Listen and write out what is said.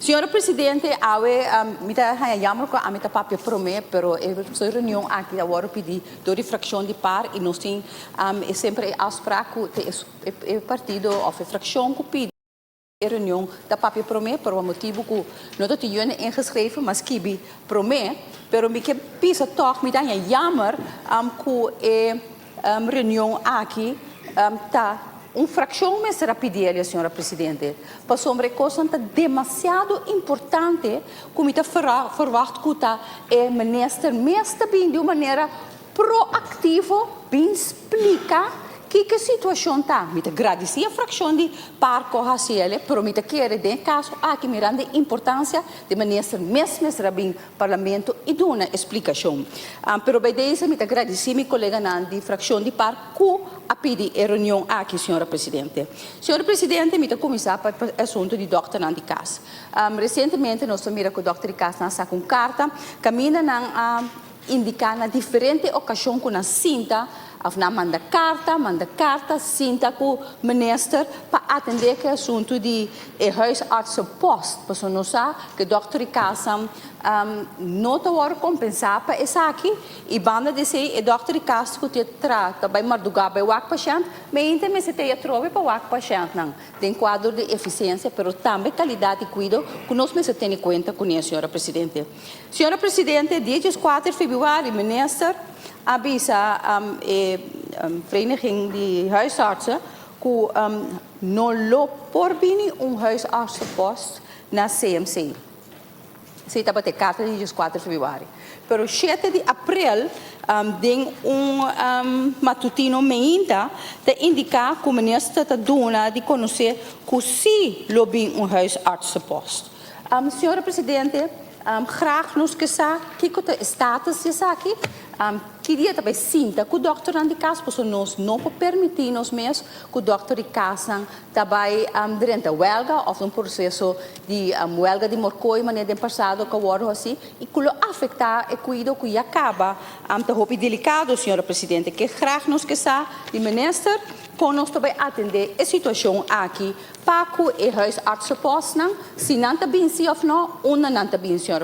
Senhora Presidente, me está chamando a mim papel promê, pero essa reunião aqui agora pedi do fração de par e nós tem sempre afspraak o partido ou a fração que pede reunião da papel promê por um motivo que não estou ingeschreven, mas que bi promê, pero me que pisa toch me dá jammer que reunião aqui tá fração mais rapidez, senhora Presidente. Passou uma coisa demasiado importante, como está verwacht que o ministro mesmo bem de uma maneira proativa, bem explica que a situação está. Me agradecer a fração de par com a CL, pero me querer de caso aqui mirando a importância de ministro mesmo bem parlamento e dar uma explicação. Pero bem desse me agradecer meu colega Nandi fração de par que a pedir a reunião aqui, senhora Presidente. Senhora Presidente, me começar para o assunto de Dr. Nandi Kass. Recentemente nós mira que o Dr. Kass na com carta, caminha na indicar na diferente ocasião que na cinta na manda carta, sinta com o ministro para atender que assunto de huisartsenpost. Porque nós sabemos que o Dr. Kassam não está compensar para isso aqui. E banda dizer, o Dr. Kassam que trata para madrugar para o paciente, mas ainda me se tem trove para o paciente não. Tem quadro de eficiência, mas também qualidade de cuidado que nós me se tem em conta com a senhora Presidente. Senhora Presidente, dia 4 de fevereiro, o ministro avisa vereniging de huisartsen que não loopt por binnen huisartsenpost na CMC. Ze está bater carta de 4 de fevereiro. Pero 7 de abril tem matutino ainda de indicar que o ministro está dando de conhecer que se lobby huisartsenpost. Senhora Presidente, graag nos que que o status is aqui. Queria também sinta que o Dr. Nandi Kass nós não permitir nós mesmos que o Dr. Kass também durante a huelga ou um processo de huelga de morcoi maneira de passado que o assim e que lo afetar e cuido que acaba tá roupa delicado, senhora Presidente, que graag nos que de ministro para nós também atender a situação aqui para que o huisartsenpost se não está bem ou não está bem, senhora